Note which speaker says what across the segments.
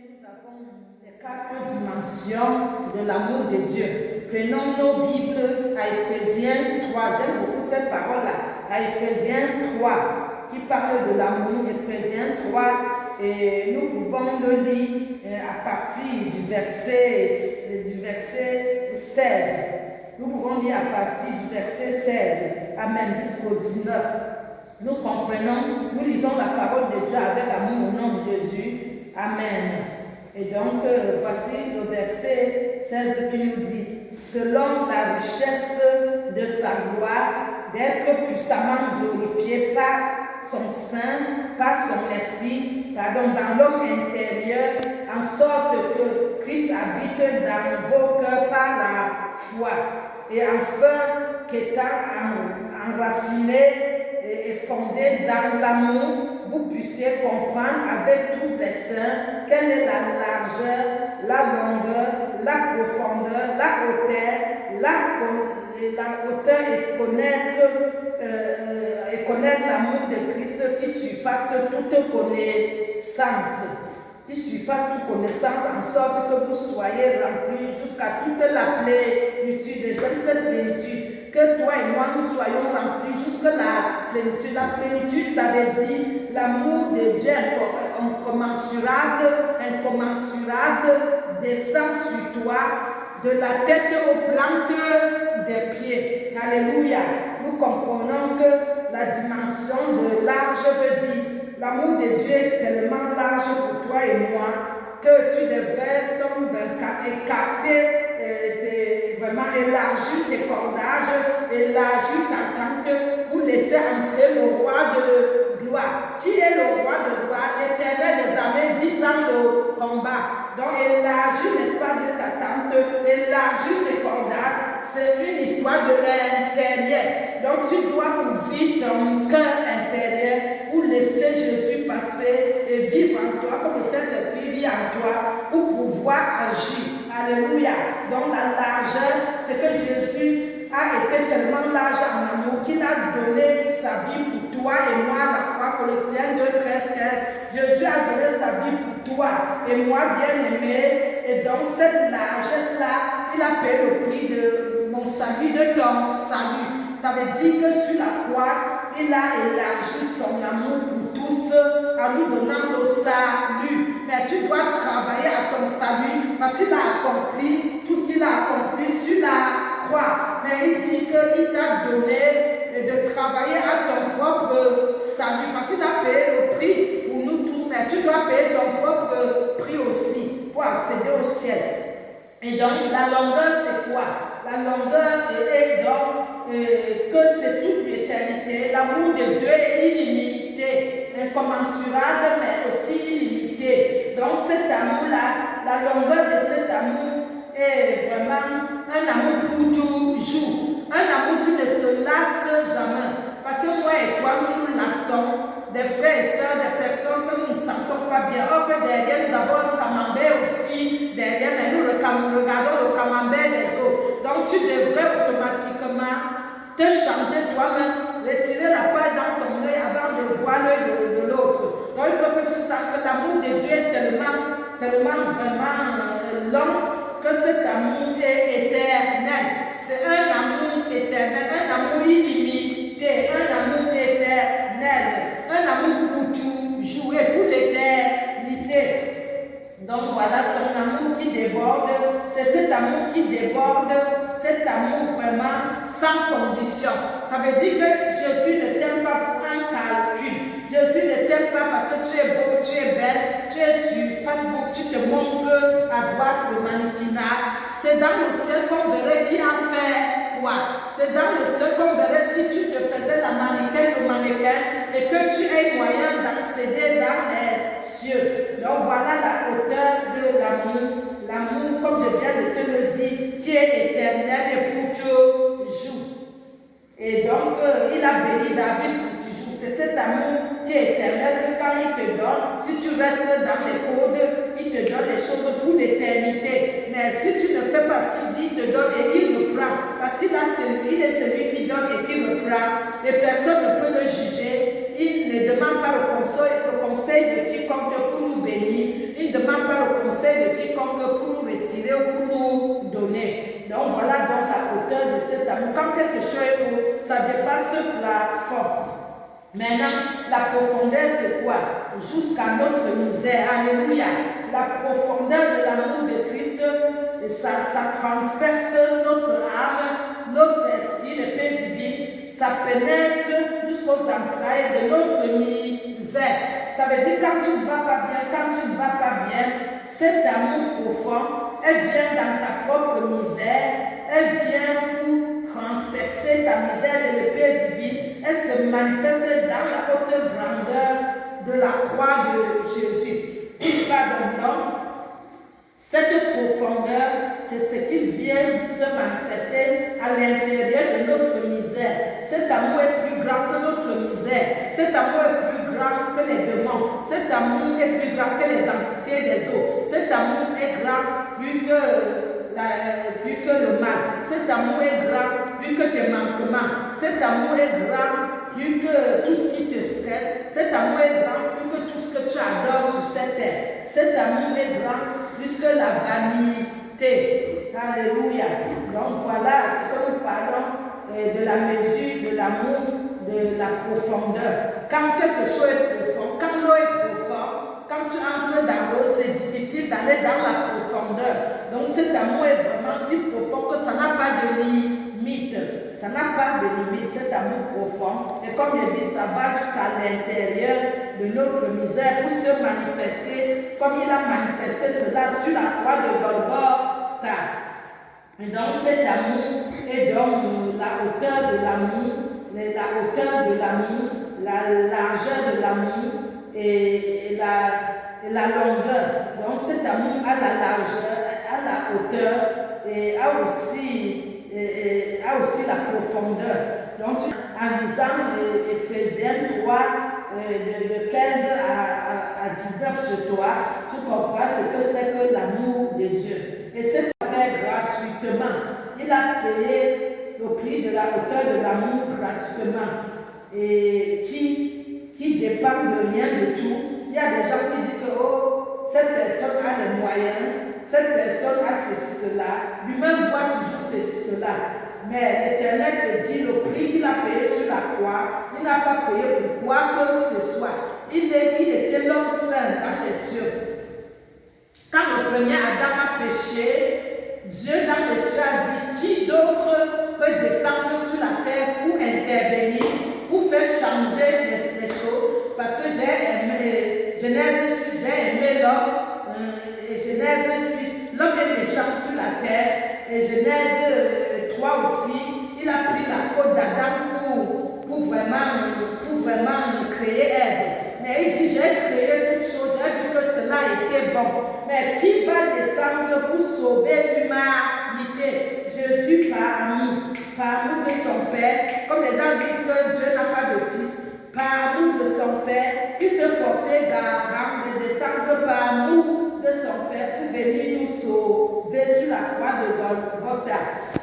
Speaker 1: nous avons les 4 dimensions de l'amour de Dieu. Prenons nos Bibles à Éphésiens 3. J'aime beaucoup cette parole-là. À Éphésiens 3, qui parle de l'amour. Éphésiens 3, et nous pouvons le lire à partir du verset 16. Nous pouvons lire à partir du verset 16. Amen, jusqu'au 19. Nous comprenons, nous lisons la parole de Dieu avec amour au nom de Jésus. Amen. Et donc, voici le verset 16 qui nous dit: selon la richesse de sa gloire, d'être puissamment glorifié par son Saint, par son Esprit, dans l'homme intérieur, en sorte que Christ habite dans vos cœurs par la foi. Et enfin, qu'étant enraciné et fondé dans l'amour, vous puissiez comprendre avec tous les saints quelle est la largeur, la longueur, la profondeur, la hauteur et connaître l'amour de Christ qui surpasse toute connaissance. Qui surpasse toute connaissance, en sorte que vous soyez remplis jusqu'à toute la plénitude. J'aime cette plénitude. Que toi et moi nous soyons remplis jusqu'à la plénitude. La plénitude, ça veut dire l'amour de Dieu incommensurable descend sur toi de la tête aux plantes des pieds. Alléluia. Nous comprenons que la dimension de large veut dire l'amour de Dieu est tellement large pour toi et moi que tu devrais écarter, vraiment élargir tes cordages, élargir ta tente pour laisser entrer le roi de gloire. Qui est le roi de gloire? L'Éternel des armées dit dans le combat. Donc élargir l'espace de ta tente, élargir tes cordages, c'est une histoire de l'intérieur. Donc tu dois ouvrir ton cœur intérieur pour laisser Jésus passer et vivre en toi comme le Saint-Esprit vit en toi pour pouvoir agir. Alléluia. Donc la largeur, c'est que Jésus a été tellement large en amour qu'il a donné sa vie pour toi et moi à la croix. Colossiens 2, 13, 15. Jésus a donné sa vie pour toi et moi, bien-aimé. Et donc cette largesse-là, il a payé le prix de mon salut, de ton salut. Ça veut dire que sur la croix, il a élargi son amour pour tous en nous donnant le salut. Mais tu dois travailler à ton salut parce qu'il a accompli tout ce qu'il a accompli sur la croix. Mais il dit qu'il t'a donné de travailler à ton propre salut parce qu'il a payé le prix pour nous tous. Mais tu dois payer ton propre prix aussi pour accéder au ciel. Et donc la longueur c'est quoi? La longueur est donc que c'est toute l'éternité. L'amour de Dieu est illimité, incommensurable, mais aussi illimité. Donc cet amour-là, la longueur de cet amour est vraiment un amour pour toujours. Un amour qui ne se lasse jamais. Parce que moi et toi, nous nous lassons des frères et sœurs, des personnes que nous ne sentons pas bien. Or que derrière, nous avons un camembert aussi derrière, mais nous regardons le camembert des autres. Donc tu devrais automatiquement te changer toi-même, retirer la paille dans ton œil avant de voir l'œil de l'autre. Donc il faut que tu saches que l'amour de Dieu est tellement vraiment long que cet amour est éternel. C'est un amour éternel, un amour illimité, un amour éternel, un amour pour toujours et pour l'éternité. Donc voilà son amour qui déborde, c'est cet amour qui déborde, cet amour vraiment sans condition. Ça veut dire que Jésus ne t'aime pas pour un calcul. Jésus ne t'aime pas parce que tu es beau, tu es belle, tu es sur Facebook, tu te montres à droite le mannequinat. C'est dans le ciel qu'on verrait qui a fait quoi. C'est dans le ciel qu'on verrait si tu te faisais le mannequin et que tu aies moyen d'accéder dans les cieux. Donc voilà la hauteur de l'amour. L'amour, comme je viens de te le dire, qui est éternel et pour toujours. Et donc, il a béni David pour toujours. C'est cet amour qui est éternel que quand il te donne, si tu restes dans les codes, il te donne les choses pour l'éternité. Mais si tu ne fais pas ce qu'il dit, il te donne et il reprend. Parce qu'il est celui qui donne et qui reprend. Et personne ne peut le juger. Il ne demande pas le conseil de quiconque pour nous bénir. Il demande quiconque pour nous retirer ou pour nous donner. Donc voilà donc la hauteur de cet amour. Quand quelque chose est haut, ça dépasse la forme. Maintenant, la profondeur c'est quoi? Jusqu'à notre misère. Alléluia. La profondeur de l'amour de Christ, ça transperce notre âme, notre esprit, le Père divin. Ça pénètre jusqu'aux entrailles de notre misère. Ça veut dire quand tu ne vas pas bien, quand tu ne vas pas bien, cet amour profond, elle vient dans ta propre misère, elle vient pour transpercer ta misère de l'épée divine, elle se manifeste dans la haute grandeur de la croix de Jésus. Pardon, donc, cette profondeur, c'est ce qui vient se manifester à l'intérieur de notre misère. Cet amour est plus grand que notre misère. Cet amour est plus grand que les démons. Cet amour est plus grand que les entités des eaux. Cet amour est grand plus que le mal. Cet amour est grand plus que tes manquements. Cet amour est grand plus que tout ce qui te stresse. Cet amour est grand plus que tout ce que tu adores sur cette terre. Cet amour est grand plus que la vanité. Alléluia. Donc voilà ce que nous parlons de la mesure, de l'amour, de la profondeur. Quand quelque chose est profond, quand l'eau est profonde, quand tu entres dans l'eau, c'est difficile d'aller dans la profondeur. Donc cet amour est vraiment si profond que ça n'a pas de limite. Ça n'a pas de limite, cet amour profond. Et comme je dis, ça va jusqu'à l'intérieur de notre misère pour se manifester, comme il a manifesté cela sur la croix de Golgotha. Et donc cet amour est donc la hauteur de l'amour, la hauteur de l'amour, la largeur de l'amour et la longueur. Donc cet amour a la largeur, a la hauteur et a aussi la profondeur. Donc en lisant Ephésiens 3, de 15 à 19 sur toi, tu comprends ce que c'est que l'amour de Dieu. Et c'est fait gratuitement. Il a payé le prix de la hauteur de l'amour gratuitement. Et qui dépend de rien de tout. Il y a des gens qui disent que oh, cette personne a les moyens, cette personne a ceci, cela. Lui-même voit toujours ceci, cela. Mais l'Éternel te dit le prix qu'il a payé sur la croix, il n'a pas payé pour quoi que ce soit. Il était l'homme saint dans les cieux. Quand le premier Adam a péché, Dieu dans les cieux a dit qui d'autre peut descendre sur la terre pour intervenir, pour faire changer les choses. Parce que j'ai aimé, Genèse 6, j'ai aimé l'homme, et Genèse 6, l'homme est méchant sur la terre, et Genèse 3 aussi, il a pris la côte d'Adam pour vraiment créer Ève. Mais il dit, j'ai créé toutes choses, j'ai vu que cela était bon. Mais qui va descendre pour sauver l'humanité? Jésus par amour de son Père. Comme les gens disent que Dieu n'a pas de fils, par amour de son Père, qui se portait garant de descendre par amour de son Père pour venir nous sauver sur la croix de Golgotha.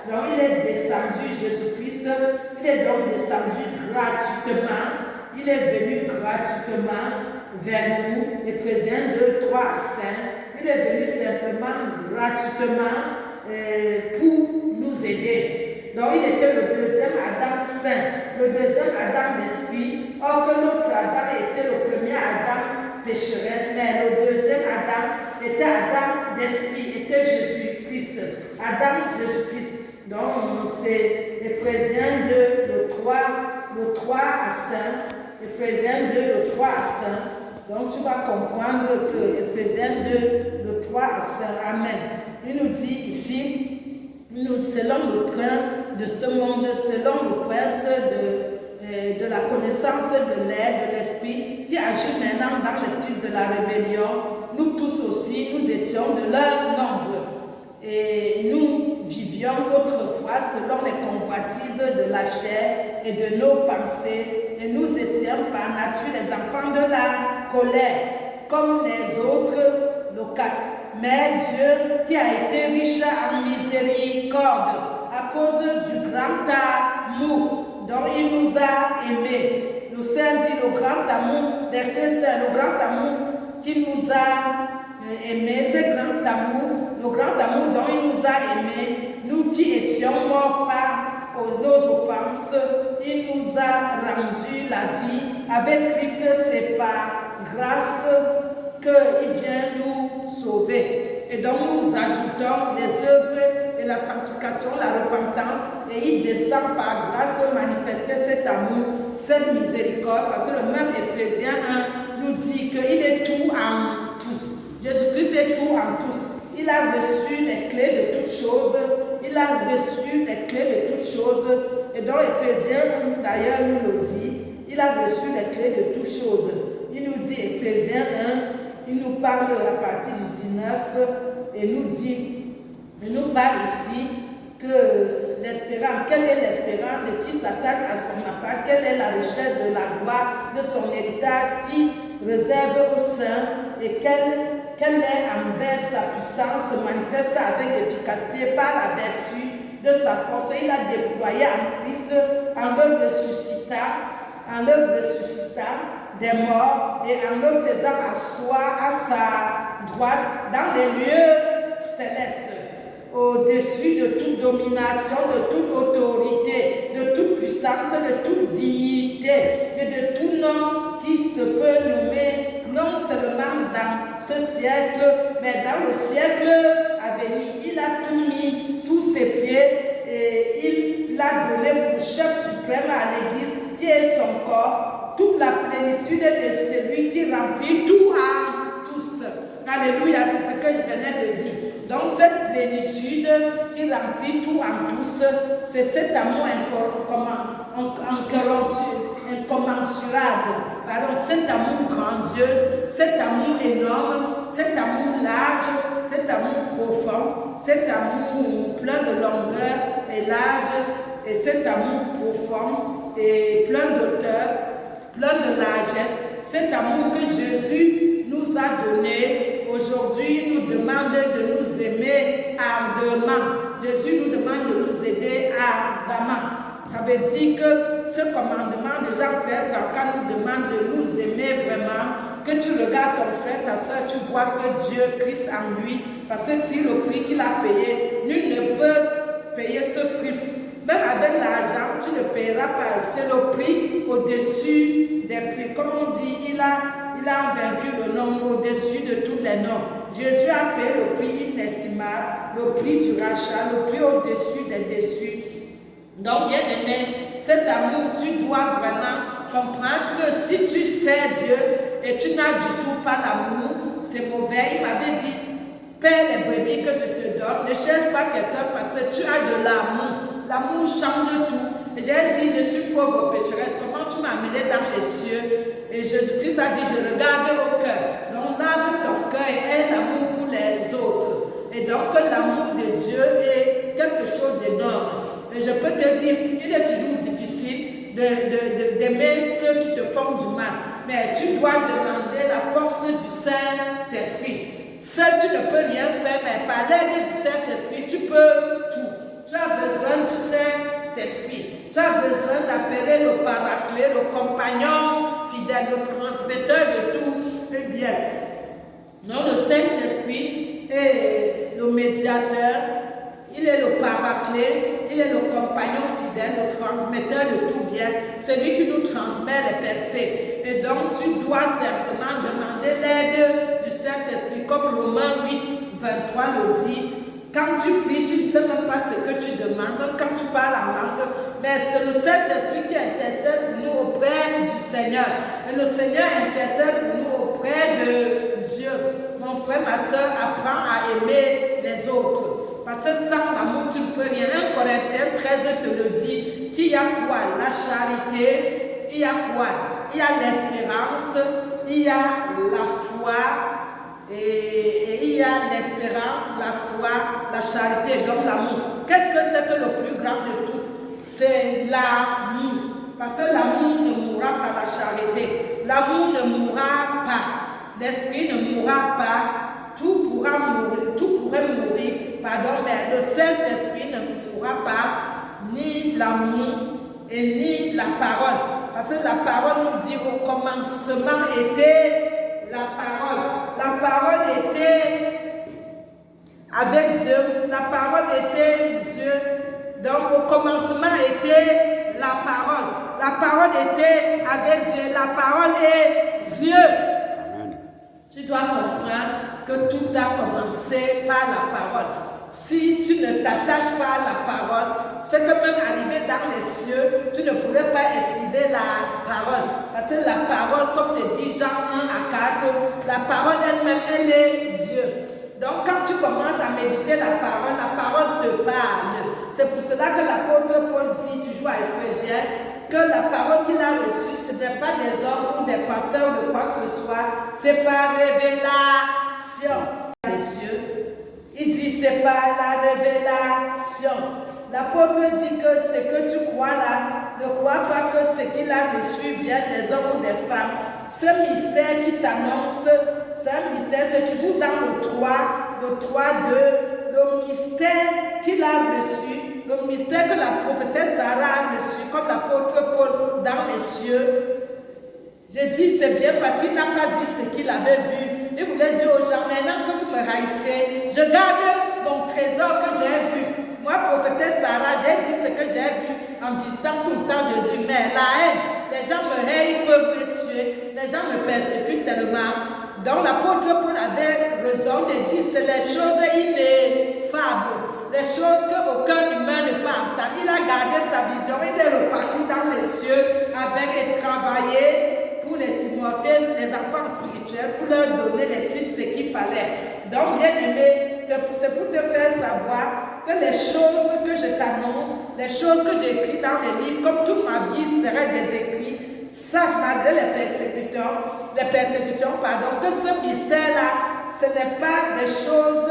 Speaker 1: Donc il est descendu, Jésus-Christ, il est donc descendu gratuitement. Il est venu gratuitement vers nous, Éphésiens 2, 3 à 5. Il est venu simplement gratuitement pour nous aider. Donc il était le deuxième Adam saint, le deuxième Adam d'esprit. Or que l'autre Adam était le premier Adam pécheresse, mais le deuxième Adam était Adam d'esprit, était Jésus-Christ. Adam Jésus-Christ. Donc c'est Éphésiens 2, le 3 à 5. Éphésiens 2, le 3 à 5. Donc tu vas comprendre que Éphésiens 2, le 3 à 5. Amen. Il nous dit ici, selon le train de ce monde, selon le prince de la connaissance de l'air, de l'esprit, qui agit maintenant dans les fils de la rébellion, nous tous aussi, nous étions de leur nombre. Et nous vivions autrefois selon les convoitises de la chair et de nos pensées, et nous étions par nature les enfants de la colère, comme les autres locates. Mais Dieu, qui a été riche en miséricorde, à cause du grand amour dont il nous a aimés. Le Saint dit le grand amour, verset 5, le grand amour qu'il nous a aimé, ce grand amour, le grand amour dont il nous a aimés, nous qui étions morts par nos offenses, il nous a rendu la vie. Avec Christ, c'est par grâce qu'il vient nous sauver. Et donc nous ajoutons les œuvres de la sanctification, la repentance, et il descend par grâce manifester cet amour, cette miséricorde, parce que le même Éphésiens 1 nous dit qu'il est tout en tous. Jésus-Christ est tout en tous. Il a reçu les clés de toutes choses. Il a reçu les clés de toutes choses. Et donc Éphésiens 1 d'ailleurs nous le dit. Il a reçu les clés de toutes choses. Il nous dit, Éphésiens 1, il nous parle à partir du 19 et il nous parle ici que l'espérance, quelle est l'espérance de qui s'attache à son appart, quelle est la richesse de la gloire de son héritage qui réserve aux saints et quelle est envers sa puissance se manifeste avec efficacité par la vertu de sa force. Il a déployé en Christ en le ressuscitant des morts et en le faisant asseoir à sa droite dans les lieux célestes, au-dessus de toute domination, de toute autorité, de toute puissance, de toute dignité et de tout nom qui se peut nommer, non seulement dans ce siècle, mais dans le siècle à venir. Il a tout mis sous ses pieds et il l'a donné pour chef suprême à l'Église qui est son corps, toute la plénitude de celui qui remplit tout en tous. Alléluia, c'est ce que je venais de dire. Donc cette plénitude qui remplit tout en tous, c'est cet amour incommensurable, cet amour grandiose, cet amour énorme, cet amour large, cet amour profond, cet amour plein de longueur et large, et cet amour profond et plein d'auteur, plein de largesse, cet amour que Jésus nous a donné. Aujourd'hui, il nous demande de nous aimer ardemment. Jésus nous demande de nous aider ardemment. Ça veut dire que ce commandement de Jean 13:34 nous demande de nous aimer vraiment. Que tu regardes ton frère, ta soeur, tu vois que Dieu, Christ en lui, parce que le prix qu'il a payé, nul ne peut payer ce prix. Même avec l'argent, tu ne paieras pas. C'est le prix au-dessus des prix. Comme on dit, il a vaincu le nom au-dessus de tous les noms. Jésus a payé le prix inestimable, le prix du rachat, le prix au-dessus des déçus. Donc, bien aimé, cet amour, tu dois vraiment comprendre que si tu sais Dieu et tu n'as du tout pas l'amour, c'est mauvais. Il m'avait dit, paie les brebis que je te donne, ne cherche pas quelqu'un parce que tu as de l'amour. L'amour change tout. Et j'ai dit, je suis pauvre pécheresse, comment tu m'as amené dans les cieux? Et Jésus-Christ a dit, je regarde au cœur. Donc lave ton cœur et aie l'amour pour les autres. Et donc l'amour de Dieu est quelque chose d'énorme. Et je peux te dire, il est toujours difficile d'aimer ceux qui te font du mal. Mais tu dois demander la force du Saint-Esprit. Seul tu ne peux rien faire, mais par l'aide du Saint-Esprit, tu peux tout. Tu as besoin du Saint-Esprit. Tu as besoin d'appeler le paraclet, le compagnon fidèle, le transmetteur de tout. Eh bien, non, le Saint-Esprit est le médiateur, il est le paraclet, il est le compagnon fidèle, le transmetteur de tout bien, celui qui nous transmet les pensées. Et donc, tu dois simplement demander l'aide du Saint-Esprit, comme Romains 8:23 le dit. Quand tu pries, tu ne sais même pas ce que tu demandes, même quand tu parles en langue, mais c'est le Saint-Esprit qui intercède pour nous auprès du Seigneur. Et le Seigneur intercède pour nous auprès de Dieu. Mon frère, ma soeur, apprends à aimer les autres. Parce que sans l'amour, tu ne peux rien. 1 Corinthiens 13 te le dit, qu'il y a quoi? La charité, il y a quoi? Il y a l'espérance, il y a la foi, et il y a l'espérance, la foi, la charité, donc l'amour. Qu'est-ce que c'est que le plus grand de tout? C'est l'amour. Parce que l'amour ne mourra pas, la charité. L'amour ne mourra pas. L'esprit ne mourra pas. Tout pourra mourir, tout pourrait mourir, pardon, mais le Saint-Esprit ne mourra pas, ni l'amour et ni la parole. Parce que la parole nous dit au commencement était la parole. La parole était avec Dieu, la parole était Dieu. Donc au commencement était la parole était avec Dieu, la parole est Dieu. Amen. Tu dois comprendre que tout a commencé par la parole. Si tu ne t'attaches pas à la parole, c'est que même arrivé dans les cieux, tu ne pourrais pas esquiver la parole. Parce que la parole, comme te dit Jean 1 à 4, la parole elle-même, elle est Dieu. Donc quand tu commences à méditer la parole te parle. C'est pour cela que l'apôtre Paul dit toujours à Éphésiens que la parole qu'il a reçue, ce n'est pas des hommes ou des pasteurs ou de quoi que ce soit, c'est par révélation des cieux. Il dit c'est par la révélation. L'apôtre dit que ce que tu crois là, ne crois pas que ce qu'il a reçu vient des hommes ou des femmes. Ce mystère qui t'annonce, c'est un mystère, c'est toujours dans le 3, 2, le mystère qu'il a reçu, le mystère que la prophétesse Sarah a reçu, comme l'apôtre Paul dans les cieux. J'ai dit c'est bien parce qu'il n'a pas dit ce qu'il avait vu. Il voulait dire aux gens, maintenant que vous me haïssez, je garde mon trésor que j'ai vu. Moi, prophétesse Sarah, j'ai dit ce que j'ai vu en visitant tout le temps Jésus. Mais la haine, les gens me haïssent, ils peuvent me tuer. Les gens me persécutent tellement. Donc l'apôtre Paul avait raison de dire, c'est les choses ineffables. Les choses qu'aucun humain ne peut entendre. Il a gardé sa vision, il est reparti dans les cieux avec et travaillé pour les Timothées, les enfants spirituels, pour leur donner les titres, ce qu'il fallait. Donc, bien aimé, c'est pour te faire savoir que les choses que je t'annonce, les choses que j'écris dans les livres, comme toute ma vie serait des écrits, sache malgré les persécutions, que ce mystère-là, ce n'est pas des choses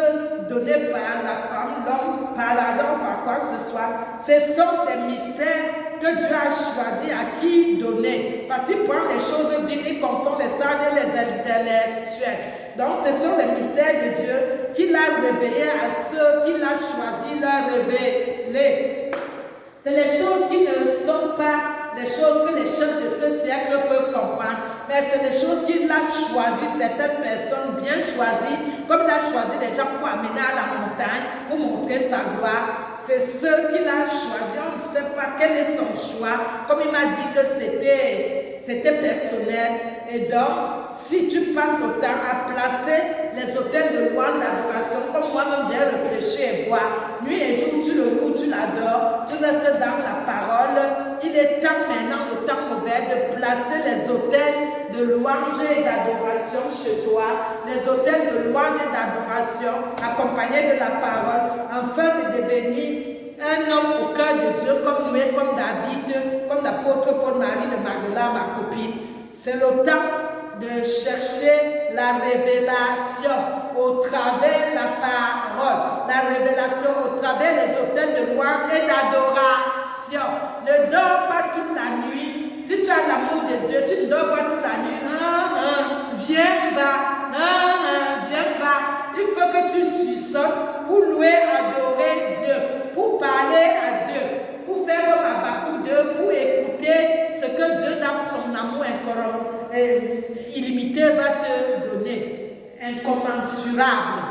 Speaker 1: données par la femme, l'homme, par l'argent, par quoi que ce soit. Ce sont des mystères que Dieu a choisi à qui donner. Parce qu'il prend les choses vides, il confond les sages et les intellectuels. Donc ce sont les mystères de Dieu qu'il a révélés à ceux qu'il a choisi de révéler. C'est les choses qui ne sont pas les choses que les chefs de ce siècle peuvent comprendre, mais c'est les choses qu'il a choisi, certaines personnes bien choisies, comme il a choisi des gens pour amener à la montagne, pour montrer sa gloire. C'est ceux qu'il a choisi, on ne sait pas quel est son choix, comme il m'a dit que c'était personnel. Et donc, si tu passes le temps à placer les autels de louange d'adoration, comme moi-même j'ai réfléchi et voir, nuit et jour tu le loues, tu l'adores, tu restes dans la parole. Il est temps maintenant, le temps mauvais, de placer les autels de louange et d'adoration chez toi, les autels de louange et d'adoration accompagnés de la parole, afin de devenir un homme au cœur de Dieu, comme nous, comme David, comme l'apôtre Paul-Marie de Magdala, ma copine. C'est le temps de chercher la révélation au travers de la parole, la révélation au travers des autels de louange et d'adoration. Ne dors pas toute la nuit. Si tu as l'amour de Dieu, tu ne dors pas toute la nuit. Viens, va. Il faut que tu suçonnes pour louer, adorer Dieu, pour parler à Dieu, pour faire comme Habakkuk 2, pour écouter ce que Dieu, dans son amour illimité, va te donner, incommensurable.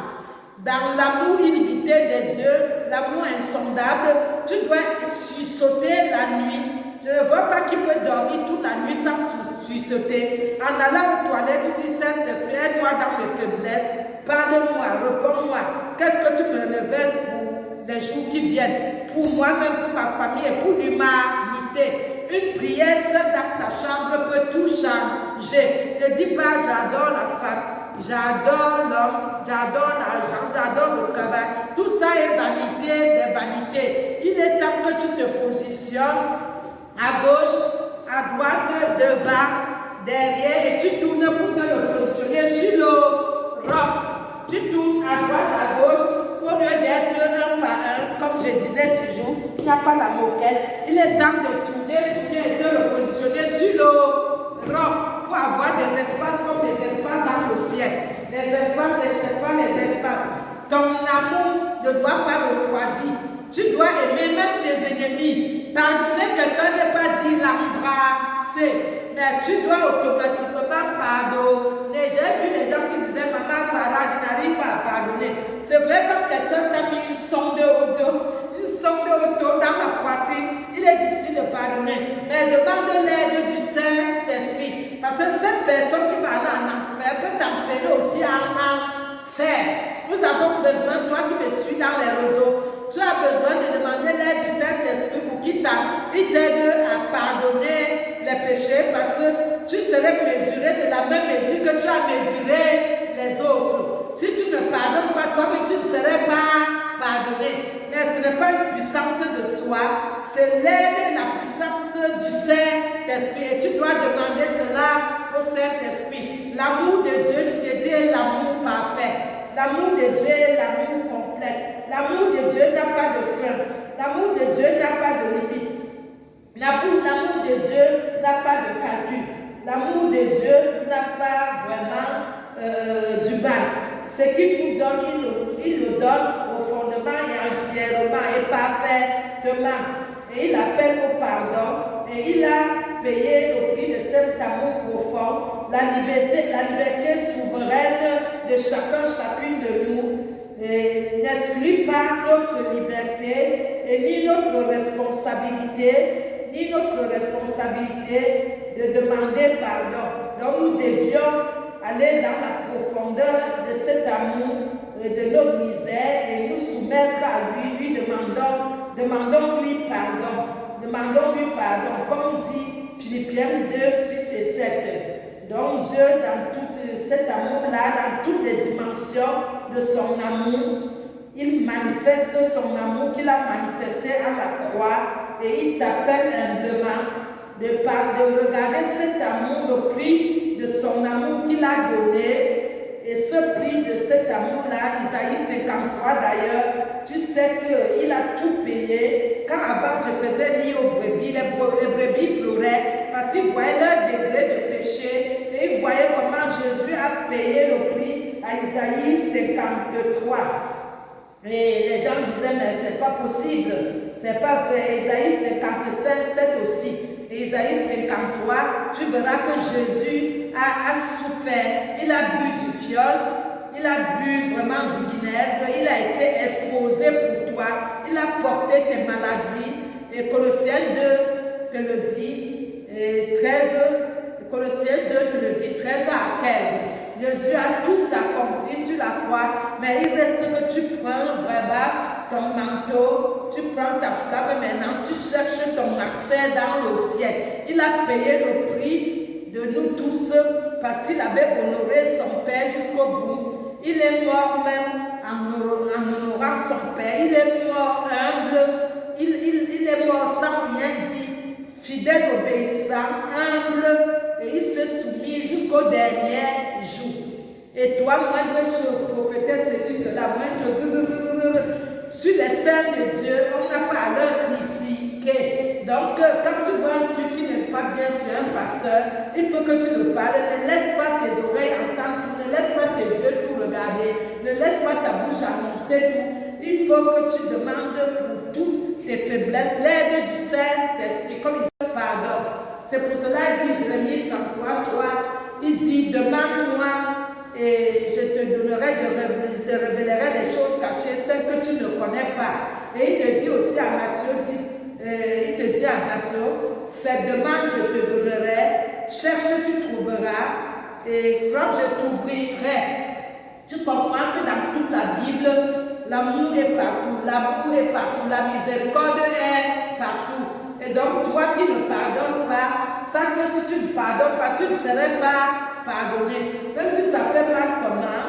Speaker 1: Dans l'amour illimité de Dieu, l'amour insondable, tu dois sursauter la nuit. Je ne vois pas qui peut dormir toute la nuit sans sursauter. En allant aux toilettes, tu dis, Saint-Esprit, aide-moi dans mes faiblesses, parle-moi, réponds-moi. Qu'est-ce que tu me révèles pour les jours qui viennent, pour moi-même, pour ma famille et pour l'humanité? Une prière seule dans ta chambre peut tout changer. Ne dis pas, j'adore la femme, j'adore l'homme, j'adore l'argent, j'adore le travail. Tout ça est vanité des vanités. Il est temps que tu te positionnes à gauche, à droite, devant, derrière, et tu tournes pour te le positionner sur le roc. Tu tournes à droite, à gauche, au lieu d'être un par un, comme je disais toujours, il n'y a pas la moquette. Il est temps de tourner et de le positionner sur le roc pour avoir des espaces comme des espaces dans le ciel. Les espaces. Ton amour ne doit pas refroidir. Tu dois aimer même tes ennemis. Pardonner quelqu'un n'est pas dire l'embrasser, mais tu dois automatiquement pardonner. J'ai vu les gens qui disaient, maman Sarah, je n'arrive pas à pardonner. C'est vrai, quand quelqu'un t'a mis une sonde au dos dans la poitrine, il est difficile de pardonner. Mais demande l'aide du Saint-Esprit. Parce que cette personne qui va aller en enfer peut t'entraîner aussi en enfer. Nous avons besoin, toi qui me suis dans les réseaux, tu as besoin de demander l'aide du Saint-Esprit pour qu'il t'aide à pardonner les péchés, parce que tu serais mesuré de la même mesure que tu as mesuré les autres. Si tu ne pardonnes pas toi-même, tu ne serais pas pardonné. Mais ce n'est pas une puissance de soi, c'est l'aide, la puissance du Saint-Esprit. Et tu dois demander cela au Saint-Esprit. L'amour de Dieu, je te dis, est l'amour parfait. L'amour de Dieu est l'amour complet. L'amour de Dieu n'a pas de frein. L'amour de Dieu n'a pas de limite. L'amour de Dieu n'a pas de calcul. L'amour de Dieu n'a pas vraiment du mal. Ce qu'il nous donne, il le donne profondément et entièrement et parfaitement. Et il appelle au pardon. Et il a payé au prix de cet amour profond la liberté souveraine de chacune de nous. N'exclut pas notre liberté et ni notre responsabilité de demander pardon. Donc nous devions aller dans la profondeur de cet amour, de notre misère et nous soumettre à lui, demandons-lui pardon. Demandons-lui pardon, comme dit Philippiens 2, 6 et 7. Donc Dieu, dans tout cet amour-là, dans toutes les dimensions de son amour, il manifeste son amour qu'il a manifesté à la croix et il t'appelle humblement de regarder cet amour, le prix de son amour qu'il a donné. Et ce prix de cet amour-là, Isaïe 53 d'ailleurs, tu sais qu'il a tout payé. Quand avant je faisais lire aux brebis, les brebis pleuraient parce qu'ils voyaient leur degré de péché et ils voyaient comment Jésus a payé le prix à Isaïe 53. Et les gens disaient, mais c'est pas possible, c'est pas vrai. Isaïe 55, 7 aussi. Et Isaïe 53, tu verras que Jésus a souffert, il a bu du fiol, il a bu vraiment du vinaigre, il a été exposé pour toi, il a porté tes maladies. Et Colossiens 2 te le dit, et 13, Colossiens 2 te le dit, 13 à 15. Jésus a tout accompli sur la croix, mais il reste que tu prends vraiment ton manteau, tu prends ta flamme et maintenant tu cherches ton accès dans le ciel. Il a payé le prix de nous tous parce qu'il avait honoré son Père jusqu'au bout. Il est mort même en honorant son Père. Il est mort humble, il est mort sans rien dire, fidèle, obéissant, humble, et il s'est soumis jusqu'au dernier jour. Et toi, moindre chose, prophétesse, ceci, cela, moindre chose, sur les saints de Dieu, on n'a pas à leur critiquer. Donc, quand tu vois un truc qui n'est pas bien sur un pasteur, il faut que tu le parles. Ne laisse pas tes oreilles entendre tout, ne laisse pas tes yeux tout regarder, ne laisse pas ta bouche annoncer tout. Il faut que tu demandes pour toutes tes faiblesses l'aide du Saint-Esprit, comme il dit pardon. C'est pour cela qu'il dit, Jérémie 33, 3, il dit, demande-moi et je te donnerai, je te révélerai les choses cachées, celles que tu ne connais pas. Et il te dit aussi à Matthieu 10, il te dit à Matthieu, cette demande je te donnerai, cherche tu trouveras, et frappe je t'ouvrirai. Tu comprends que dans toute la Bible, l'amour est partout, la miséricorde est partout. Et donc toi qui ne pardonnes pas, sache que si tu ne pardonnes pas, tu ne serais pas pardonner, même si ça fait mal comment,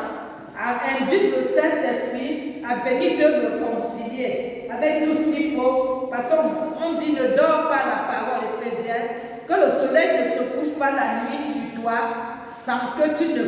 Speaker 1: invite le Saint-Esprit à venir te réconcilier avec tout ce qu'il faut, parce qu'on dit ne dors pas la parole éphésienne, que le soleil ne se couche pas la nuit sur toi sans que tu ne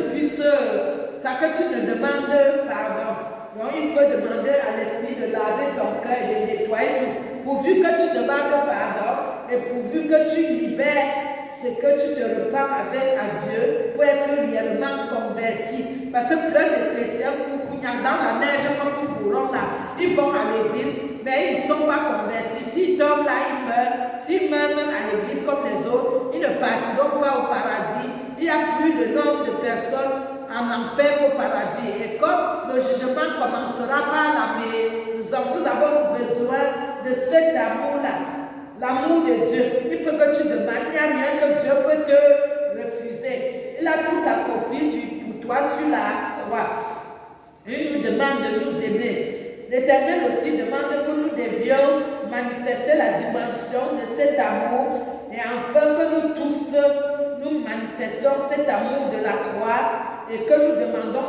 Speaker 1: demandes pardon. Donc il faut demander à l'Esprit de laver ton cœur et de nettoyer tout, pourvu que tu demandes pardon et pourvu que tu libères ce que tu te repens avec à Dieu pour être réellement converti. Parce que plein de chrétiens, dans la neige comme nous courons là, ils vont à l'église, mais ils ne sont pas convertis. S'ils tombent là, ils meurent. S'ils meurent même à l'église comme les autres, ils ne partiront pas au paradis. Il y a plus de nombre de personnes en enfer qu'au paradis. Et comme le jugement commencera par la maison, nous avons besoin de cet amour-là. L'amour de Dieu. Il faut que tu demandes. Il n'y a rien que Dieu peut te refuser. Il a tout accompli pour toi sur la croix. Il nous demande de nous aimer. L'Éternel aussi demande que nous devions manifester la dimension de cet amour et afin que nous tous, nous manifestons cet amour de la croix et que nous demandons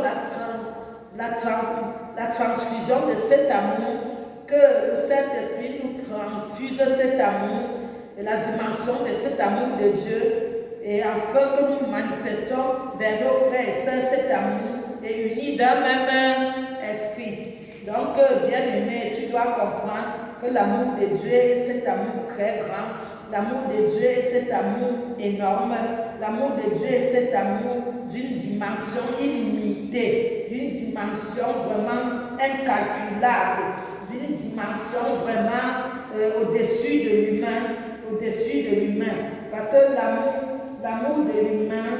Speaker 1: la transfusion de cet amour, que le Saint-Esprit nous transfuse cet amour et la dimension de cet amour de Dieu et afin que nous manifestons vers nos frères et sœurs cet amour et unis d'un même esprit. Donc, bien-aimé, tu dois comprendre que l'amour de Dieu est cet amour très grand. L'amour de Dieu est cet amour énorme. L'amour de Dieu est cet amour d'une dimension illimitée, d'une dimension vraiment incalculable, d'une dimension vraiment au-dessus de l'humain, au-dessus de l'humain. Parce que l'amour de l'humain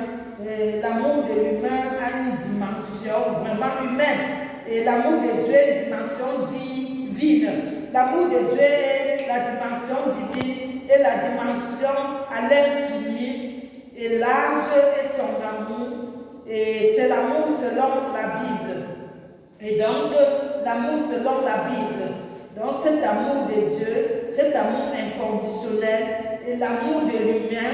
Speaker 1: a une dimension vraiment humaine. Et l'amour de Dieu est une dimension divine. L'amour de Dieu est la dimension divine et la dimension à l'infini. Et large est son amour. Et c'est l'amour selon la Bible. Et donc, l'amour selon la Bible. Donc, cet amour de Dieu, cet amour inconditionnel et l'amour de l'humain,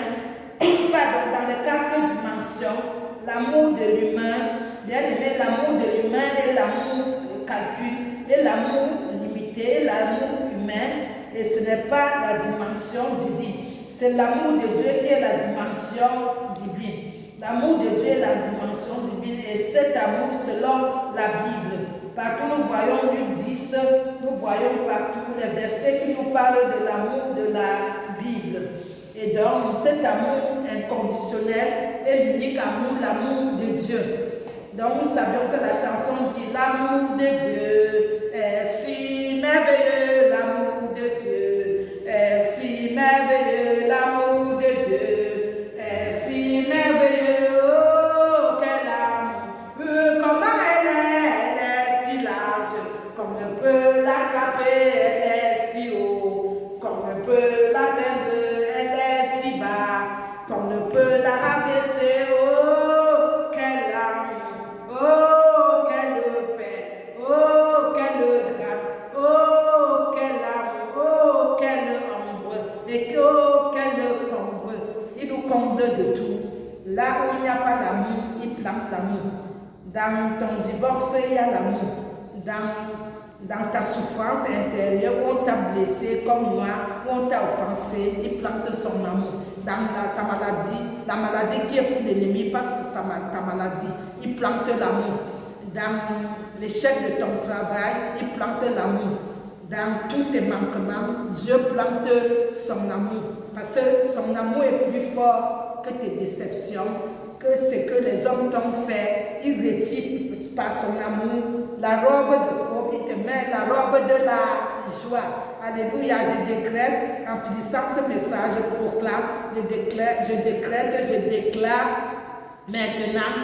Speaker 1: dans les 4 dimensions, l'amour de l'humain, bien aimé, l'amour de l'humain est l'amour calcul, et l'amour limité, et l'amour humain, et ce n'est pas la dimension divine. C'est l'amour de Dieu qui est la dimension divine. L'amour de Dieu est la dimension divine, et cet amour selon la Bible. Partout nous voyons Luc 10, nous voyons partout les versets qui nous parlent de l'amour de la Bible. Et donc, cet amour inconditionnel est l'unique amour, l'amour de Dieu. Donc, nous savions que la chanson dit « L'amour de Dieu est si merveilleux, l'amour de Dieu est si merveilleux, l'amour de Dieu est si merveilleux, oh, quel amour, comment elle est si large, qu'on ne peut l'attraper, elle est si haut, qu'on ne peut l'atteindre, elle est si bas, qu'on ne peut la rabaisser, oh, quel amour, oh, quelle paix, oh, quelle grâce, oh, quel amour, oh, quelle ombre, et oh, quel comble. Il nous comble de tout. Là où il n'y a pas d'amour, il plante l'amour. Dans ton divorce, il y a l'amour. Dans ta souffrance intérieure, où on t'a blessé comme moi, où on t'a offensé, il plante son amour. Dans ta maladie, la maladie qui est pour l'ennemi, pas ta maladie, il plante l'amour. Dans l'échec de ton travail, il plante l'amour. Dans tous tes manquements, Dieu plante son amour. Parce que son amour est plus fort que tes déceptions, que ce que les hommes t'ont fait. Il retire par son amour la robe de propre, il te met la robe de la joie. Alléluia, je décrète, en finissant ce message, je proclame, je déclare maintenant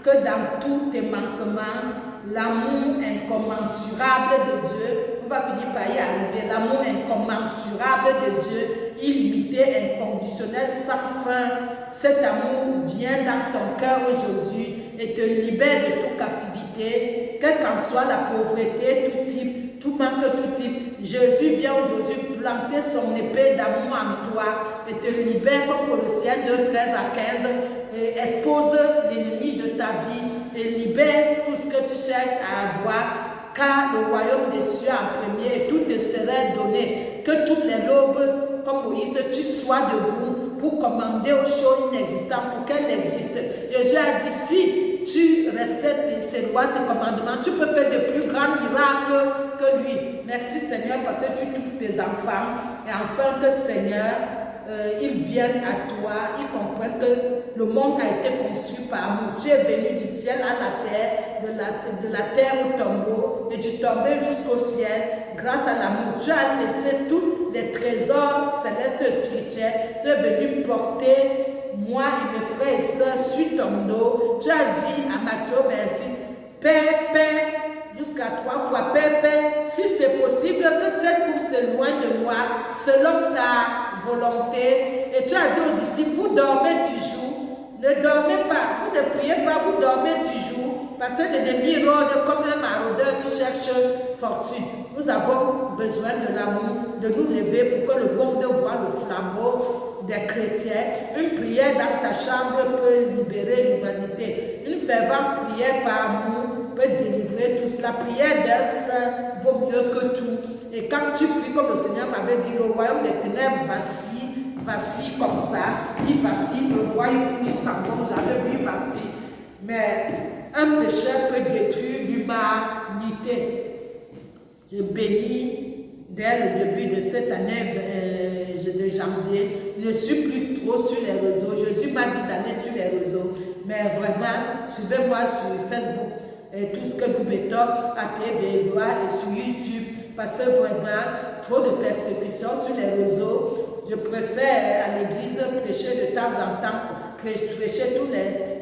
Speaker 1: que dans tous tes manquements, l'amour incommensurable de Dieu, on va finir par y arriver, l'amour incommensurable de Dieu, illimité, inconditionnel, sans fin, cet amour vient dans ton cœur aujourd'hui et te libère de toute captivité, quelle qu'en soit la pauvreté, tout type, tout manque, tout type. Jésus vient aujourd'hui planter son épée d'amour en toi et te libère comme Colossiens 2, 13 à 15, et expose l'ennemi de ta vie et libère tout ce que tu cherches à avoir, car le royaume des cieux en premier et tout te serait donné. Que toutes les l'aube, comme Moïse, tu sois debout pour commander aux choses inexistantes pour qu'elles existent. Jésus a dit, si tu respectes ses lois, ses commandements, tu peux faire de plus grands miracles que lui. Merci Seigneur parce que tu touches tes enfants et enfin que Seigneur, ils viennent à toi, ils comprennent que le monde a été conçu par amour. Tu es venu du ciel à la terre, de la terre au tombeau, et tu tombais jusqu'au ciel grâce à l'amour. Tu as laissé tous les trésors célestes et spirituels. Tu es venu porter moi et mes frères et sœurs sur ton dos. Tu as dit à Matthieu 26, Père, Père, jusqu'à 3 fois, Père, Père, si c'est possible que cette coupe s'éloigne de moi, selon ta volonté. Et tu as dit aux disciples, vous dormez toujours, ne dormez pas, vous ne priez pas, vous dormez toujours, parce que l'ennemi rôde comme un maraudeur qui cherche fortune. Nous avons besoin de l'amour, de nous lever pour que le monde voit le flambeau des chrétiens. Une prière dans ta chambre peut libérer l'humanité. Une fervente prière par amour peut délivrer tout. La prière d'un saint vaut mieux que tout. Et quand tu pries comme le Seigneur m'avait dit, le royaume des ténèbres vacille comme ça. Il vacille, le voit, il prie, il s'enfonce, j'avais vu, il vacille. Mais un pécheur peut détruire l'humanité. Je bénis dès le début de cette année de janvier. Je ne suis plus trop sur les réseaux. Jésus m'a dit d'aller sur les réseaux. Mais vraiment, suivez-moi sur Facebook. Et tout ce que nous mettons à TV et sur YouTube. Parce que vraiment, trop de persécutions sur les réseaux. Je préfère à l'église prêcher de temps en temps, prêcher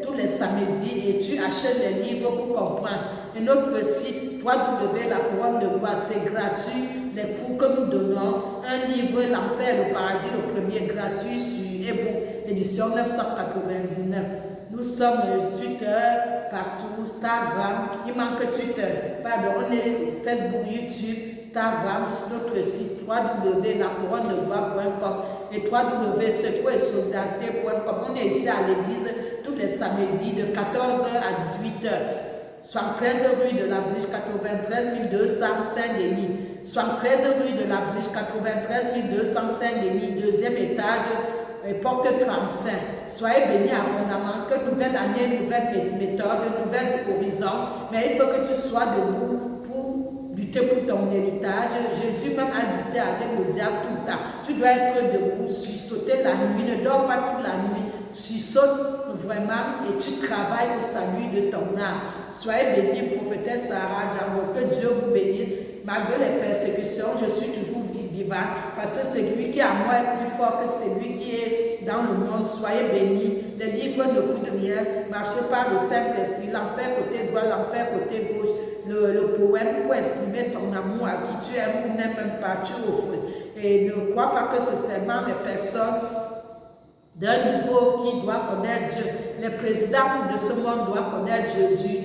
Speaker 1: tous les samedis, et tu achètes les livres pour comprendre. Et notre site, la couronne de gloire, c'est gratuit. Les cours que nous donnons, un livre, l'enfer, le paradis, le premier gratuit sur ebook, édition 999. Nous sommes Twitter, partout, Instagram, il manque Twitter, pardon, on est Facebook, YouTube, Instagram, sur notre site www.lacouronnedeglore.com et www.secouetsoldaté.com. On est ici à l'église tous les samedis de 14h à 18h. 73 rue de la Briche, 93 200 Saint-Denis. 73 rue de la Briche, 93 200 Saint-Denis, deuxième étage, porte 35. Soyez bénis abondamment, que nouvelle année, nouvelle méthode, nouvel horizon, mais il faut que tu sois debout pour lutter pour ton héritage. Jésus même a lutté avec le diable tout le temps. Tu dois être debout, sursauter la nuit, ne dors pas toute la nuit, sursaute vraiment et tu travailles au salut de ton âme. Soyez bénis, prophétesse Sarah Django, que Dieu vous bénisse. Malgré les persécutions, je suis toujours vivant, parce que celui qui est à moi est plus fort que celui qui est dans le monde. Soyez bénis. Les livres ne coûtent rien. Marchez par le Saint-Esprit. L'enfer côté droit, l'enfer côté gauche. Le poème pour exprimer ton amour à qui tu aimes ou n'aimes même pas, tu offres. Et ne crois pas que c'est seulement les personnes d'un niveau qui doivent connaître Dieu. Les présidents de ce monde doivent connaître Jésus.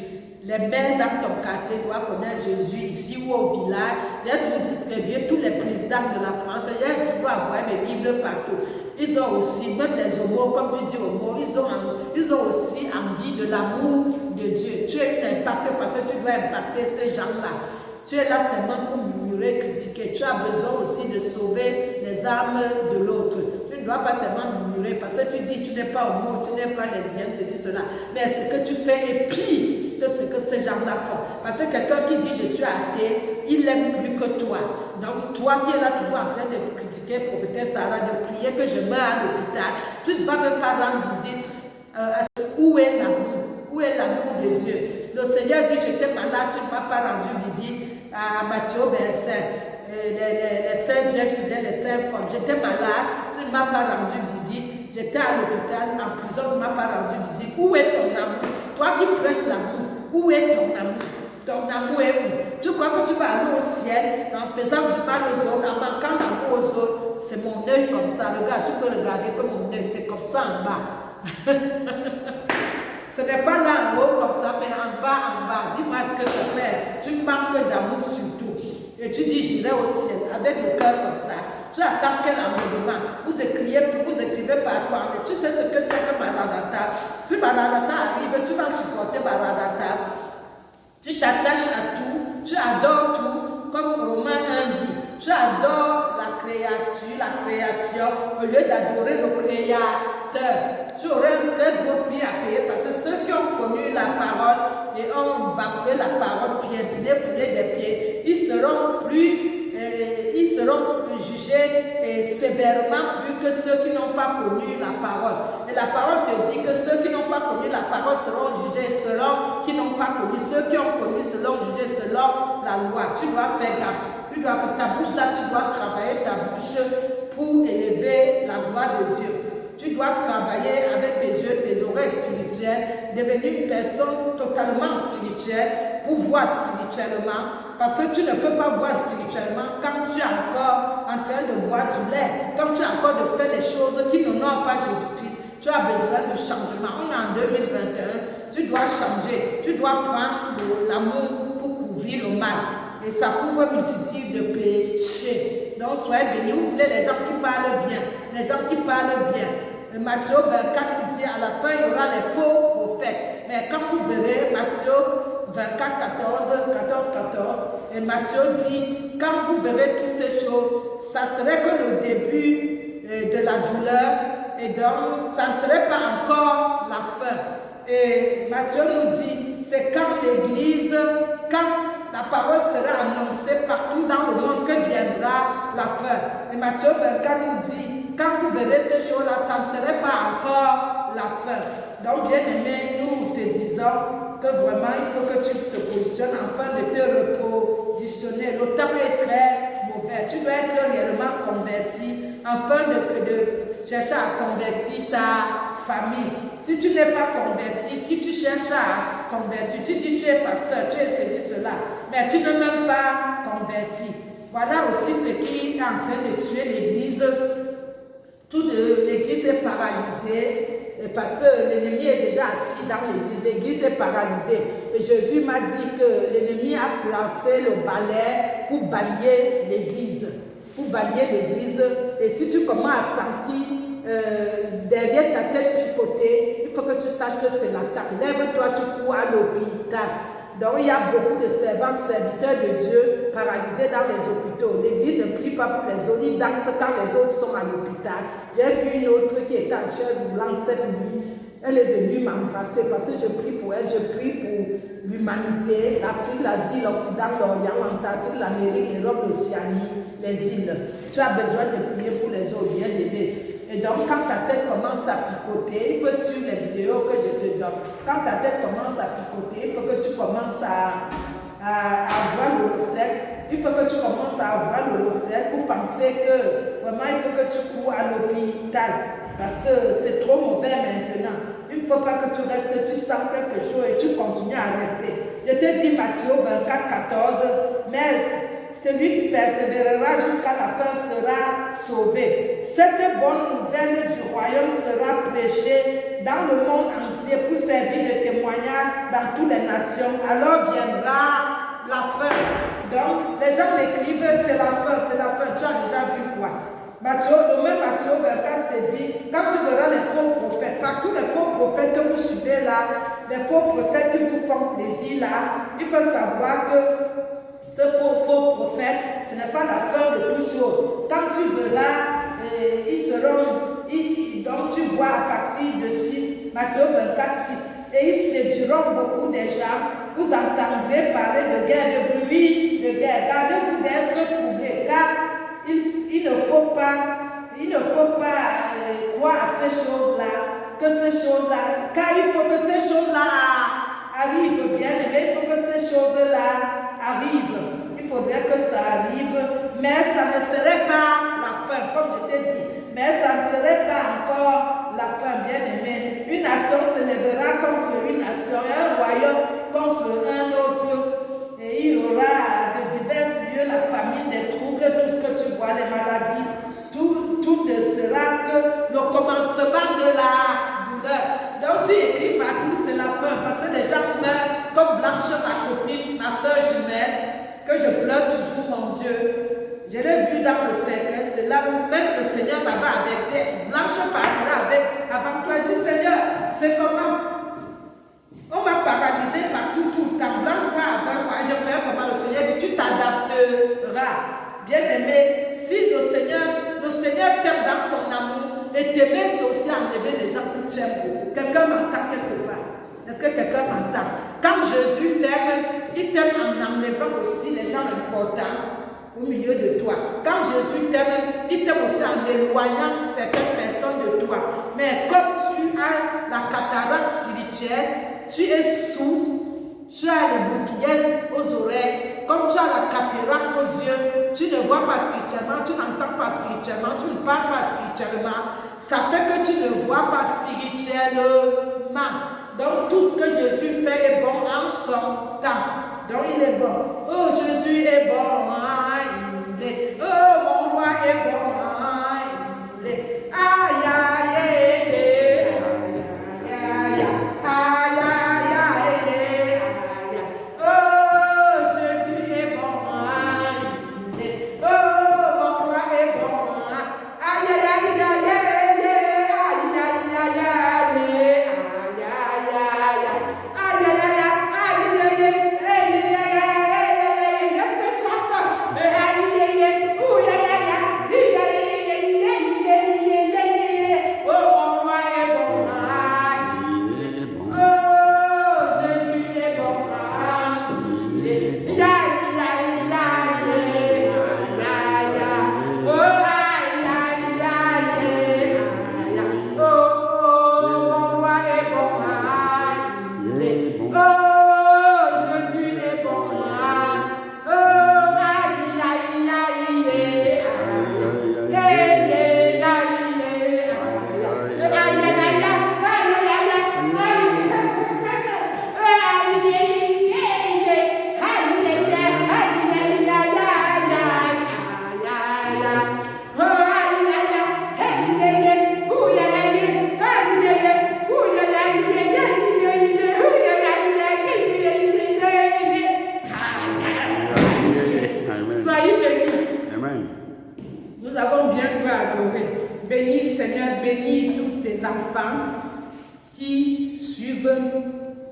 Speaker 1: Les maires dans ton quartier doivent connaître Jésus, ici ou au village. J'ai tout dit très bien, tous les présidents de la France, j'ai toujours envoyé mes Bibles partout. Ils ont aussi, même les homos, comme tu dis homos, ils ont aussi envie de l'amour de Dieu. Tu es impacté parce que tu dois impacter ces gens-là. Tu es là seulement pour murmurer, critiquer. Tu as besoin aussi de sauver les âmes de l'autre. Tu ne dois pas seulement murmurer parce que tu dis tu n'es pas homo, tu n'es pas lesbienne, ceci, cela. Mais ce que tu fais est pire que ce que ces gens-là font. Parce que quelqu'un qui dit je suis athée, il l'aime plus que toi. Donc toi qui es là toujours en train de critiquer prophétesse Sarah, de prier que je meure à l'hôpital, tu ne vas même pas rendre visite. Où est l'amour? Où est l'amour de Dieu? Le Seigneur dit j'étais malade, tu ne m'as pas rendu visite. À Matthieu 25, les saints vierges fidèles, les saints folles. J'étais malade, il ne m'a pas rendu visite. J'étais à l'hôpital, en prison, il ne m'a pas rendu visite. Où est ton amour? Toi qui prêches l'amour, où est ton amour? Ton amour est où? Tu crois que tu vas aller au ciel en faisant du mal aux autres, en manquant l'amour aux autres? C'est mon œil comme ça. Regarde, tu peux regarder comme mon œil, c'est comme ça en bas. Ce n'est pas là en haut comme ça, mais en bas. Dis-moi ce que tu fais. Tu manques d'amour surtout. Et tu dis, j'irai au ciel avec le cœur comme ça. Tu attends quel enlèvement. Vous écrivez par toi. Mais tu sais ce que c'est que Maranatha. Si Maranatha arrive, tu vas supporter Maranatha. Tu t'attaches à tout. Tu adores tout. Comme Romains 1 dit. Tu adores la créature, la création, au lieu d'adorer le créateur. Tu aurais un très gros prix à payer parce que ceux qui ont connu la parole et ont bafoué la parole, piétiné, foulé des pieds, ils seront jugés jugés sévèrement plus que ceux qui n'ont pas connu la parole. Et la parole te dit que ceux qui n'ont pas connu la parole seront jugés selon qui n'ont pas connu. Ceux qui ont connu seront jugés selon la loi. Tu dois faire gaffe. Tu dois faire ta bouche là, tu dois travailler ta bouche pour élever la gloire de Dieu. Tu dois travailler avec tes yeux, tes oreilles spirituelles, devenir une personne totalement spirituelle pour voir spirituellement. Parce que tu ne peux pas voir spirituellement quand tu es encore en train de boire du lait, quand tu es encore de faire les choses qui n'honorent pas Jésus-Christ. Tu as besoin de changement. On est en 2021, tu dois changer. Tu dois prendre l'amour pour couvrir le mal. Et ça couvre une multitude de péchés. Donc soyez bénis. Vous voulez les gens qui parlent bien, les gens qui parlent bien. Et Matthieu 24 nous dit à la fin il y aura les faux prophètes. Mais quand vous verrez Matthieu 24, 14, et Matthieu dit quand vous verrez toutes ces choses, ça serait que le début de la douleur, et donc ça ne serait pas encore la fin. Et Matthieu nous dit c'est quand l'Église, quand la parole sera annoncée partout dans le monde que viendra la fin. Et Matthieu 24 nous dit quand vous verrez ces choses-là, ça ne serait pas encore la fin. Donc, bien aimé, nous te disons que vraiment, il faut que tu te positionnes afin de te repositionner. Le temps est très mauvais. Tu dois être réellement converti afin de chercher à convertir ta famille. Si tu n'es pas converti, qui tu cherches à convertir, tu dis tu es pasteur, tu es ceci, cela, mais tu n'es même pas converti. Voilà aussi ce qui est en train de tuer l'Église. Toute l'Église est paralysée parce que l'ennemi est déjà assis dans l'Église. L'Église est paralysée. Et Jésus m'a dit que l'ennemi a placé le balai pour balayer l'Église. Pour balayer l'Église. Et si tu commences à sentir derrière ta tête picoter, il faut que tu saches que c'est l'attaque. Lève-toi, tu cours à l'hôpital. Donc il y a beaucoup de servants, serviteurs de Dieu paralysés dans les hôpitaux. L'Église ne prie pas pour les autres, ils dansent quand les autres sont à l'hôpital. J'ai vu une autre qui était en chaise roulante cette nuit. Elle est venue m'embrasser parce que je prie pour elle, je prie pour l'humanité, l'Afrique, l'Asie, l'Occident, l'Orient, l'Antarctique, l'Amérique, l'Europe, l'Océanie, les îles. Tu as besoin de prier pour les autres, bien aimés. Et donc, quand ta tête commence à picoter, il faut suivre les vidéos que je te donne. Quand ta tête commence à picoter, il faut que tu commences à avoir le reflet. Il faut que tu commences à avoir le reflet pour penser que vraiment il faut que tu cours à l'hôpital. Parce que c'est trop mauvais maintenant. Il ne faut pas que tu restes, tu sens quelque chose et tu continues à rester. Je te dis Matthieu 24, 14, mais celui qui persévérera jusqu'à la fin sera sauvé. Cette bonne nouvelle du royaume sera prêchée dans le monde entier pour servir de témoignage dans toutes les nations. Alors viendra la fin. Donc, les gens m'écrivent, c'est la fin, c'est la fin. Tu as déjà vu quoi? Le même Matthieu 24 se dit, quand tu verras les faux prophètes, partout les faux prophètes que vous suivez là, les faux prophètes qui vous font plaisir là, il faut savoir que ce faux prophète, ce n'est pas la fin de toute chose. Quand tu verras, ils seront, donc tu vois à partir de 6, Matthieu 24, 6, et ils séduiront beaucoup des gens. Vous entendrez parler de guerre, de bruit, de guerre. Gardez-vous d'être troublés, car il ne faut pas croire à ces choses-là, que ces choses-là, car il faut que ces choses-là arrivent, bien aimé, il faut que ces choses-là arrivent. Il faudrait que ça arrive, mais ça ne serait pas la fin, comme je t'ai dit. Mais ça ne serait pas encore la fin, bien aimé. Une nation se lèvera contre une nation, un royaume contre un autre. Et il y aura de divers lieux la famine, des troubles, tout ce que tu vois, les maladies. Tout ne sera que le commencement de la douleur. Donc tu écris partout, c'est la fin, parce que les gens meurent comme Blanche, ma copine, ma soeur jumelle, que je pleure toujours, mon Dieu. Je l'ai vu dans le cercle, c'est là où même le Seigneur m'avait averti. Blanche partira avant toi, elle dit, Seigneur, c'est comment? On m'a paralysé partout, tout le temps. Blanche part avant moi, je pleure comment? Le Seigneur dit, tu t'adapteras. Bien aimé, si le Seigneur t'aime dans son amour, et t'aimer, c'est aussi enlever les gens que tu aimes beaucoup. Quelqu'un m'entend quelque part? Est-ce que quelqu'un m'entend? Quand Jésus t'aime, il t'aime en enlevant aussi les gens importants. au milieu de toi. Quand Jésus t'aime, il t'aime aussi en éloignant certaines personnes de toi. Mais comme tu as la cataracte spirituelle, tu es sourd, tu as les bouquillesses aux oreilles, comme tu as la cataracte aux yeux, tu ne vois pas spirituellement, tu n'entends pas spirituellement, tu ne parles pas spirituellement. Ça fait que tu ne vois pas spirituellement. Donc tout ce que Jésus fait est bon en son temps. Donc il est bon. Oh, Jésus est bon. Il est. Oh, mon roi est bon. Il est. Aïe, aïe, aïe, aïe, aïe, aïe, aïe, aïe, aïe. Oh, Jésus est bon. Il est. Oh, mon roi est bon. Aïe, aïe, aïe, aïe, aïe, aïe, aïe, aïe, aïe. Bénis, Seigneur, bénis tous tes enfants qui suivent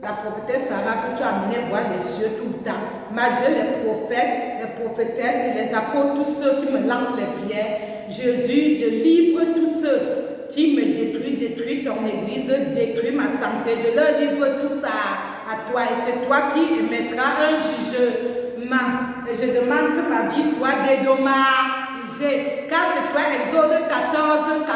Speaker 1: la prophétesse Sarah que tu as amené voir les cieux tout le temps. Malgré les prophètes, les prophétesses et les apôtres, tous ceux qui me lancent les pierres, Jésus, je livre tous ceux qui me détruisent ton église, détruis ma santé. Je leur livre tous à toi et c'est toi qui émettras un jugement. Et je demande que ma vie soit dédommagée. Car c'est toi, Exode 14, 14.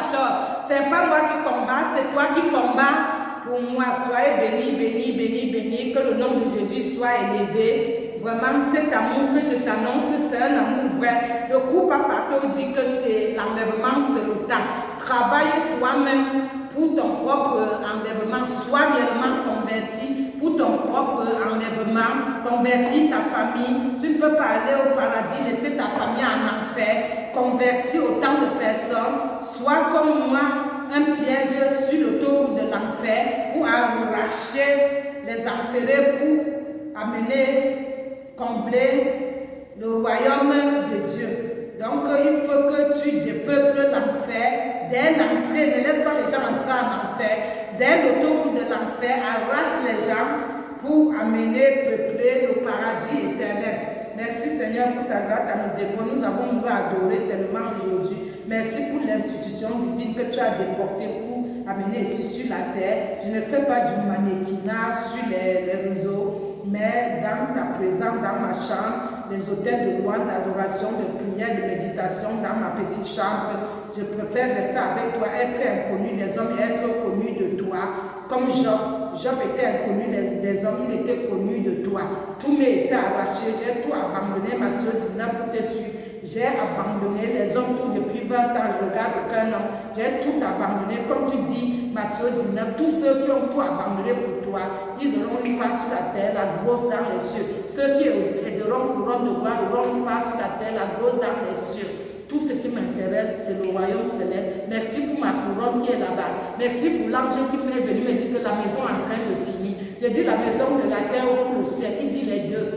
Speaker 1: C'est pas moi qui combats, c'est toi qui combats pour moi. Soyez bénis, bénis, bénis, bénis. Que le nom de Jésus soit élevé. Vraiment, cet amour que je t'annonce, c'est un amour vrai. Le coup Papato dit que c'est l'enlèvement, c'est le temps. Travaille toi-même pour ton propre enlèvement. Sois réellement converti pour ton propre enlèvement. Convertis ta famille. Tu ne peux pas aller au paradis, laisser ta famille en enfer. Convertis autant de personnes. Sois comme moi, un piège sur l'autoroute de l'enfer pour arracher les enferrés, pour amener, combler le royaume de Dieu. Donc il faut que tu dépeuples l'enfer dès l'entrée. Ne laisse pas les gens entrer en enfer. Dès l'autoroute de l'enfer, arrache les gens pour amener, peupler le paradis éternel. Merci Seigneur pour ta grâce, ta miséricorde. Nous avons nous adorer tellement aujourd'hui. Merci pour l'institution divine que tu as déportée pour amener ici sur la terre. Je ne fais pas du mannequinat sur les réseaux, mais dans ta présence, dans ma chambre, les hôtels de louange, d'adoration, de prière, de méditation, dans ma petite chambre, je préfère rester avec toi, être inconnu des hommes et être connu de toi. Comme Job, Job était inconnu des hommes, il était connu de toi. Tout m'est été arraché, j'ai tout abandonné, Matthieu 19 pour te suivre. J'ai abandonné les hommes tout depuis 20 ans, je regarde aucun homme. J'ai tout abandonné, comme tu dis, Matthieu 19, tous ceux qui ont tout abandonné pour toi, ils auront une part sur la terre, la grosse dans les cieux. Ceux qui aideront couronne de gloire auront une part sur la terre, la grosse dans les cieux. Tout ce qui m'intéresse, c'est le royaume céleste. Merci pour ma couronne qui est là-bas. Merci pour l'ange qui m'est venu me dire que la maison est en train de finir. Je dis la maison de la terre ou pour le ciel. Il dit les deux.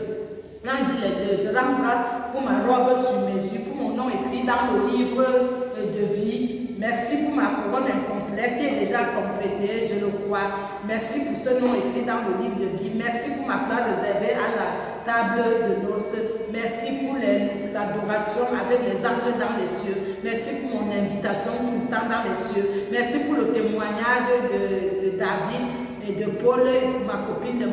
Speaker 1: Là, il dit les deux. Je rends grâce pour ma robe sur mes yeux, pour mon nom écrit dans le livre de vie. Merci pour ma couronne incomplète qui est déjà complétée, je le crois. Merci pour ce nom écrit dans le livre de vie. Merci pour ma place réservée à la table de noces. Merci pour l'adoration avec les anges dans les cieux. Merci pour mon invitation tout le temps dans les cieux. Merci pour le témoignage de David et de Paul et pour ma copine de